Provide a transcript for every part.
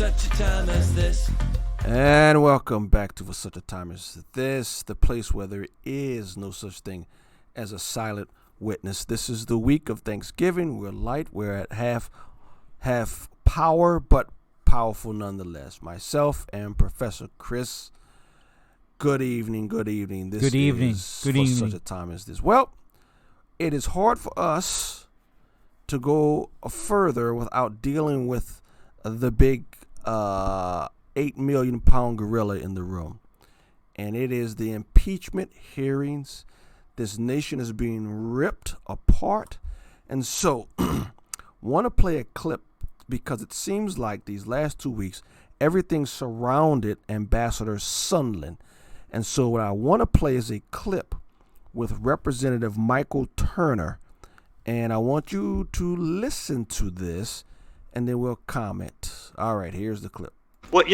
such a time as this. And welcome back to For Such a Time as This, the place where there is no such thing as a silent witness. This is the week of Thanksgiving. We're light. We're at half power, but powerful nonetheless. Myself and Professor Chris. Good evening. Good evening. Good evening. For such a time as this. Well, it is hard for us to go further without dealing with the big 8 million pound gorilla in the room. And it is the impeachment hearings. This nation is being ripped apart. And so, want to play a clip because it seems like these last 2 weeks, everything surrounded Ambassador Sondland. And so what I want to play is a clip with Representative Michael Turner. And I want you to listen to this, and then we'll comment. All right, here's the clip. Well,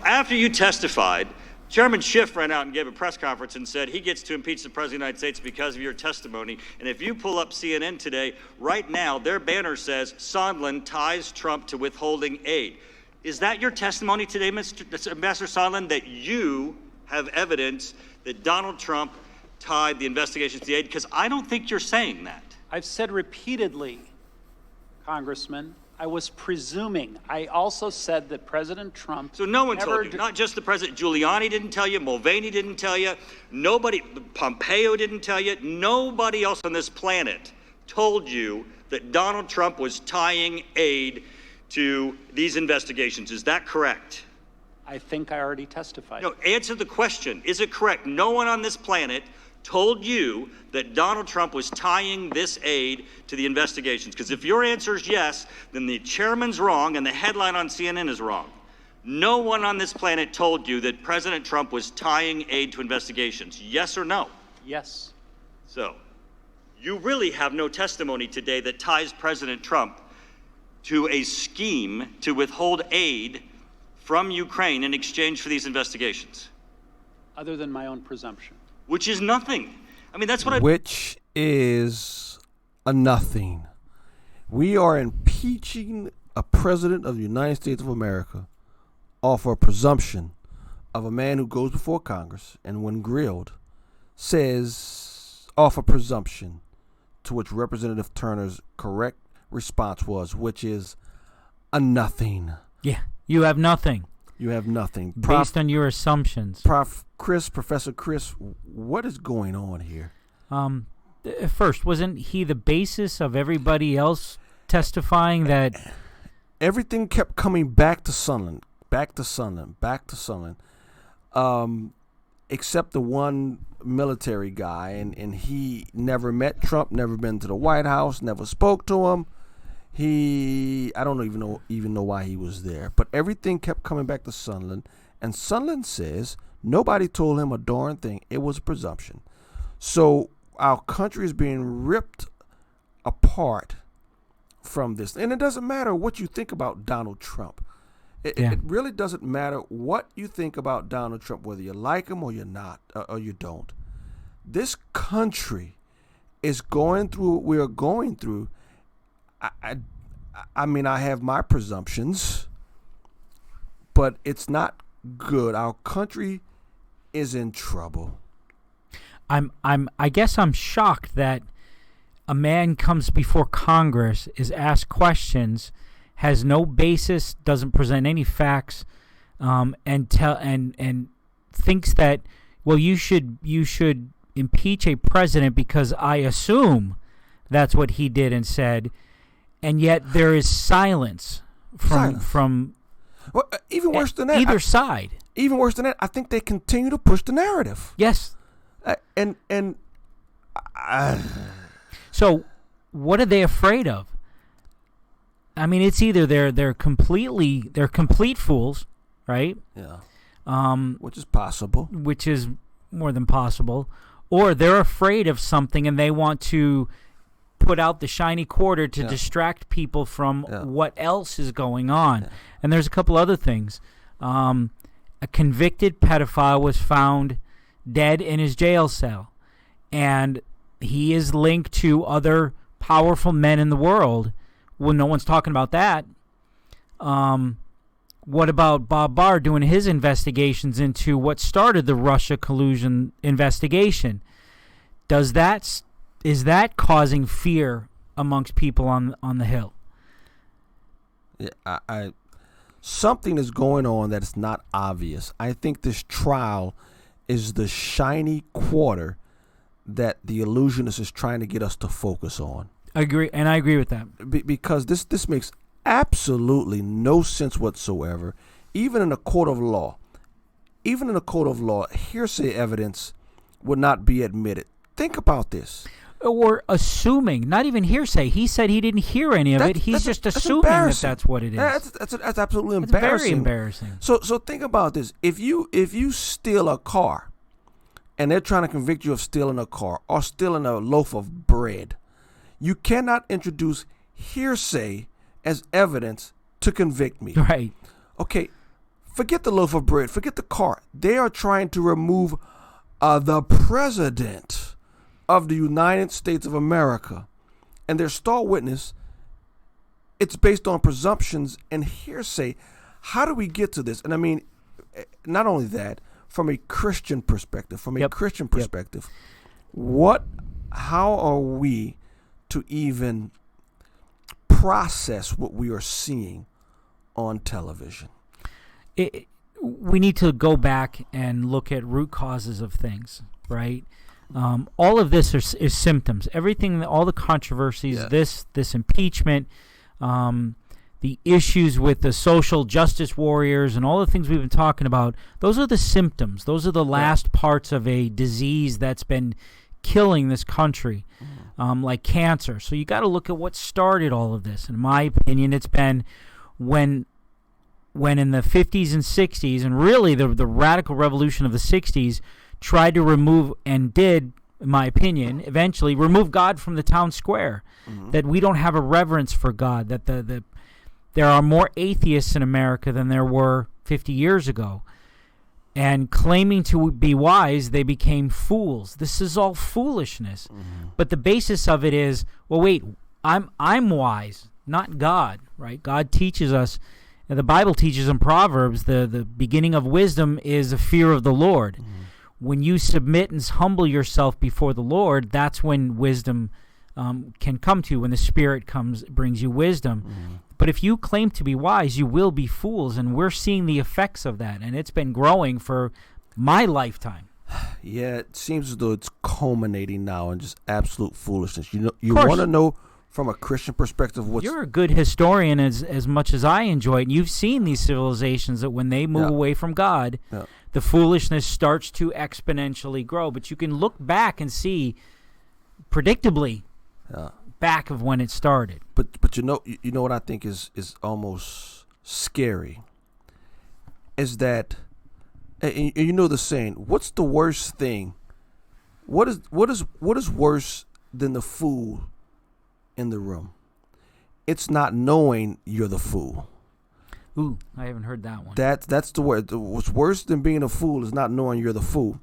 after you testified, Chairman Schiff ran out and gave a press conference and said he gets to impeach the President of the United States because of your testimony. And if you pull up CNN today, right now, their banner says Sondland ties Trump to withholding aid. Is that your testimony today, Ambassador Sondland, that you have evidence that Donald Trump tied the investigation to the aid? Because I don't think you're saying that. I've said repeatedly, Congressman, I was presuming. I also said that President Trump... So no one told you, not just the president. Giuliani didn't tell you, Mulvaney didn't tell you, nobody, Pompeo didn't tell you, nobody else on this planet told you that Donald Trump was tying aid to these investigations. Is that correct? I think I already testified. No, answer the question. Is it correct? No one on this planet told you that Donald Trump was tying this aid to the investigations? Because if your answer is yes, then the chairman's wrong and the headline on CNN is wrong. No one on this planet told you that President Trump was tying aid to investigations. Yes or no? Yes. So, you really have no testimony today that ties President Trump to a scheme to withhold aid from Ukraine in exchange for these investigations. Other than my own presumption. Which is nothing. I mean, that's what Which is a nothing. We are impeaching a president of the United States of America off a presumption of a man who goes before Congress and when grilled says off a presumption, to which Representative Turner's correct response was, which is a nothing. Yeah, you have nothing. You have nothing. Based on your assumptions. Professor Chris, what is going on here? First, wasn't he the basis of everybody else testifying that... Everything kept coming back to Sondland, except the one military guy, and he never met Trump, never been to the White House, never spoke to him. I don't even know why he was there, but everything kept coming back to Sondland, and Sondland says nobody told him a darn thing. It was a presumption. So our country is being ripped apart from this, and it doesn't matter what you think about Donald Trump. It really doesn't matter what you think about Donald Trump, whether you like him or you're not, or you don't. This country is going through what we are going through. I mean, I have my presumptions, but it's not good. Our country is in trouble. I guess I'm shocked that a man comes before Congress, is asked questions, has no basis, doesn't present any facts, and thinks that, well, you should impeach a president because I assume that's what he did and said. And yet there is silence from well, even worse than that, either side. Even worse than that, I think they continue to push the narrative. Yes. So, what are they afraid of? I mean, it's either they're complete fools, right? Yeah. Which is possible. Which is more than possible, or they're afraid of something and they want to put out the shiny quarter to distract people from what else is going on. Yeah. And there's a couple other things. A convicted pedophile was found dead in his jail cell, and he is linked to other powerful men in the world. Well, no one's talking about that. What about Bob Barr doing his investigations into what started the Russia collusion investigation? Is that causing fear amongst people on the Hill? Yeah, something is going on that is not obvious. I think this trial is the shiny quarter that the illusionist is trying to get us to focus on. I agree with that. Because this makes absolutely no sense whatsoever. Even in a court of law, hearsay evidence would not be admitted. Think about this. Or assuming, not even hearsay. He said he didn't hear any of it. He's just assuming that's what it is. That's absolutely embarrassing. That's very embarrassing. So think about this. If you steal a car, and they're trying to convict you of stealing a car or stealing a loaf of bread, you cannot introduce hearsay as evidence to convict me. Right. Okay. Forget the loaf of bread. Forget the car. They are trying to remove the president of the United States of America. And their star witness, it's based on presumptions and hearsay. How do we get to this? And I mean, not only that, from a Christian perspective, how are we to even process what we are seeing on television? We need to go back and look at root causes of things, right? All of this is symptoms. Everything, all the controversies, this impeachment, the issues with the social justice warriors and all the things we've been talking about, those are the symptoms. Those are the last parts of a disease that's been killing this country, like cancer. So you got to look at what started all of this. In my opinion, it's been when in the 50s and 60s, and really the radical revolution of the 60s, tried to remove, and did, in my opinion, eventually remove God from the town square. That we don't have a reverence for God, that there are more atheists in America than there were 50 years ago. And claiming to be wise, they became fools. This is all foolishness. But the basis of it is, well, wait, I'm wise, not God, right? God teaches us, and the Bible teaches in Proverbs, the beginning of wisdom is the fear of the Lord. When you submit and humble yourself before the Lord, that's when wisdom can come to you, when the Spirit brings you wisdom. But if you claim to be wise, you will be fools, and we're seeing the effects of that, and it's been growing for my lifetime. Yeah, it seems as though it's culminating now in just absolute foolishness. You want to know from a Christian perspective what's... You're a good historian as much as I enjoy it, and you've seen these civilizations that when they move away from God, the foolishness starts to exponentially grow. But you can look back and see, predictably, back of when it started. But you know what I think is almost scary is that, and you know the saying, what's the worst thing? What is worse than the fool in the room? It's not knowing you're the fool. Ooh, I haven't heard that one. That's the word. What's worse than being a fool is not knowing you're the fool.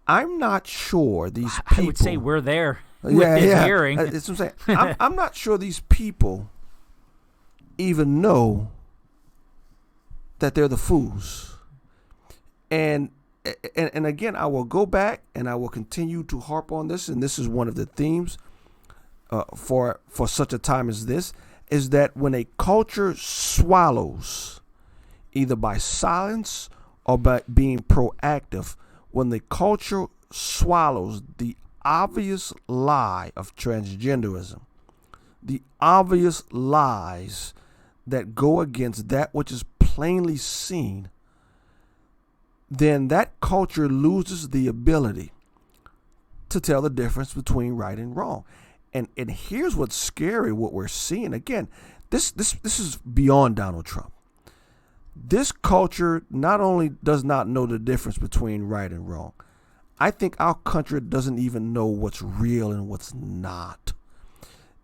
I'm not sure these people... I would say we're there with this hearing. That's what I'm saying. I'm not sure these people even know that they're the fools. And again, I will go back and I will continue to harp on this, and this is one of the themes for such a time as this, is that when a culture swallows, either by silence or by being proactive, when the culture swallows the obvious lie of transgenderism, the obvious lies that go against that which is plainly seen, then that culture loses the ability to tell the difference between right and wrong. And here's what's scary, what we're seeing. Again, this is beyond Donald Trump. This culture not only does not know the difference between right and wrong, I think our country doesn't even know what's real and what's not.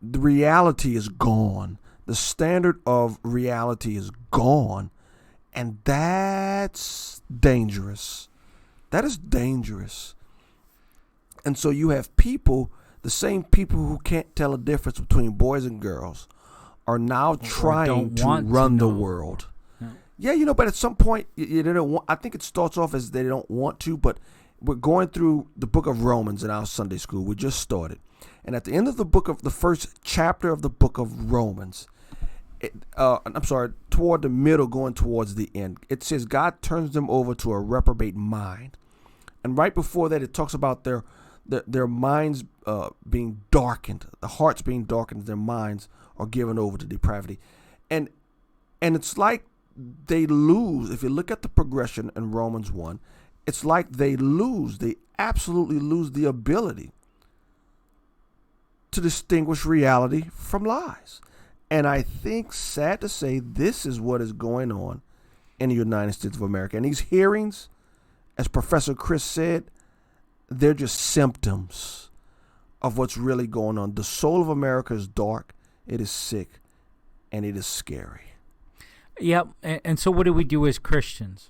The reality is gone. The standard of reality is gone. And that's dangerous. That is dangerous. And so you have people, the same people who can't tell a difference between boys and girls, are now trying to run the world. Yeah, but at some point, they don't want, I think it starts off as they don't want to, but we're going through the book of Romans in our Sunday school. We just started. And at the end of the first chapter of the book of Romans, toward the middle going towards the end, it says God turns them over to a reprobate mind. And right before that, it talks about their minds being darkened, the hearts being darkened, their minds are given over to depravity. And it's like they lose. If you look at the progression in Romans 1, it's like they absolutely lose the ability to distinguish reality from lies. And I think, sad to say, this is what is going on in the United States of America. And these hearings, as Professor Chris said, they're just symptoms of what's really going on. The soul of America is dark, it is sick, and it is scary. Yep. And so what do we do as Christians?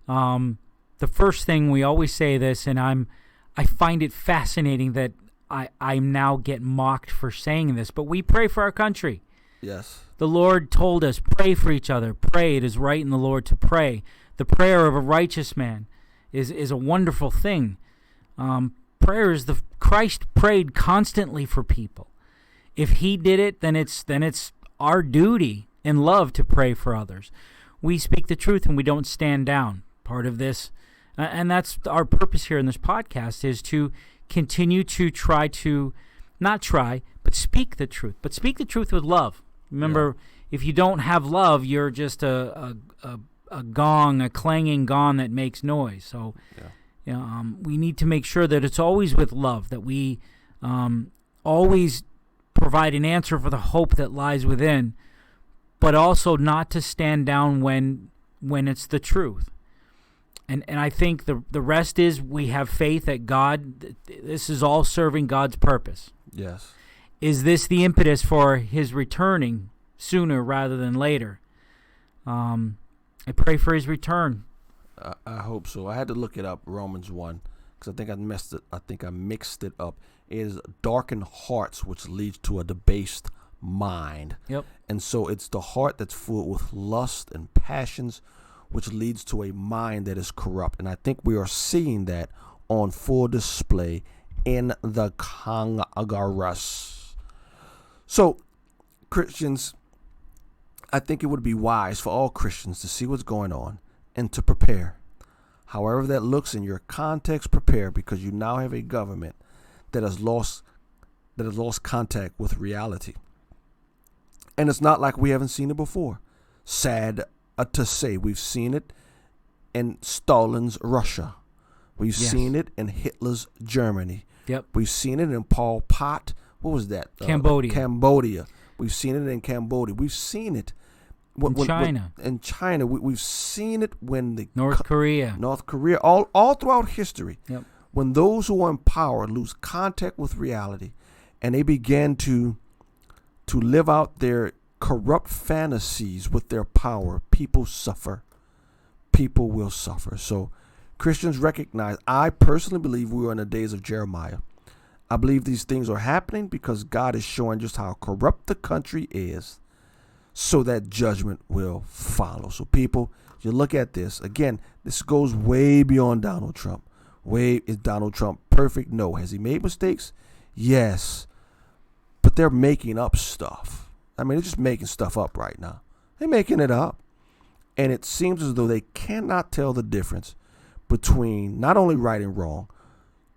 The first thing, we always say this, and I find it fascinating that I now get mocked for saying this, but we pray for our country. Yes. The Lord told us, pray for each other. Pray. It is right in the Lord to pray. The prayer of a righteous man is a wonderful thing. Prayer is Christ prayed constantly for people. If he did it, then it's our duty in love to pray for others. We speak the truth and we don't stand down. Part of this, and that's our purpose here in this podcast, is to continue to but speak the truth. But speak the truth with love. Remember, if you don't have love, you're just a gong, a clanging gong that makes noise. So we need to make sure that it's always with love, that we always provide an answer for the hope that lies within, but also not to stand down when it's the truth. And I think the rest is we have faith that God, this is all serving God's purpose. Yes. Is this the impetus for his returning sooner rather than later? I pray for his return. I hope so. I had to look it up, Romans 1, because I think I mixed it up. It is darkened hearts which leads to a debased mind. Yep. And so it's the heart that's full with lust and passions, which leads to a mind that is corrupt. And I think we are seeing that on full display in the Congress. So, Christians, I think it would be wise for all Christians to see what's going on and to prepare. However that looks in your context, prepare, because you now have a government that has lost contact with reality. And it's not like we haven't seen it before. Sad to say, we've seen it in Stalin's Russia. We've seen it in Hitler's Germany. Yep. We've seen it in Pol Pot. What was that? Cambodia. We've seen it in Cambodia. We've seen it China. In China. We've seen it when the North Korea, all throughout history. Yep. When those who are in power lose contact with reality and they begin to live out their corrupt fantasies with their power, people suffer. People will suffer. So Christians recognize, I personally believe we are in the days of Jeremiah. I believe these things are happening because God is showing just how corrupt the country is so that judgment will follow. So people, you look at this. Again, this goes way beyond Donald Trump. Is Donald Trump perfect? No. Has he made mistakes? Yes. But they're making up stuff. I mean, they're just making stuff up right now. They're making it up. And it seems as though they cannot tell the difference between not only right and wrong,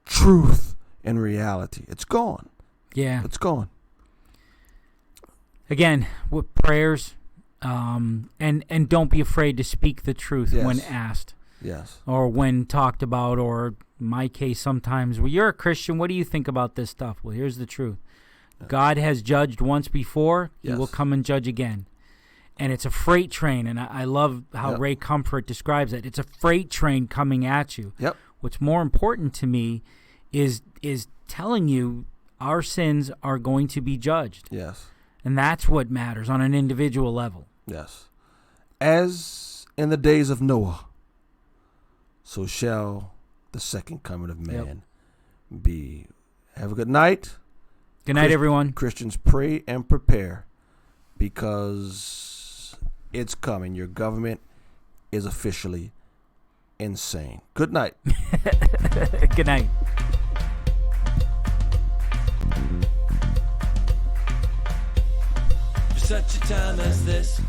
truth and reality. It's gone. Yeah. It's gone. Again, with prayers, and don't be afraid to speak the truth when asked. Yes. Or when talked about, or in my case sometimes, well, you're a Christian, what do you think about this stuff? Well, here's the truth. God has judged once before. He will come and judge again. And it's a freight train, and I love how Ray Comfort describes it. It's a freight train coming at you. Yep. What's more important to me is telling you our sins are going to be judged. Yes. And that's what matters on an individual level. Yes. As in the days of Noah, so shall the second coming of man be. Have a good night. Good night, everyone. Christians, pray and prepare because it's coming. Your government is officially insane. Good night. Good night. For such a time as this,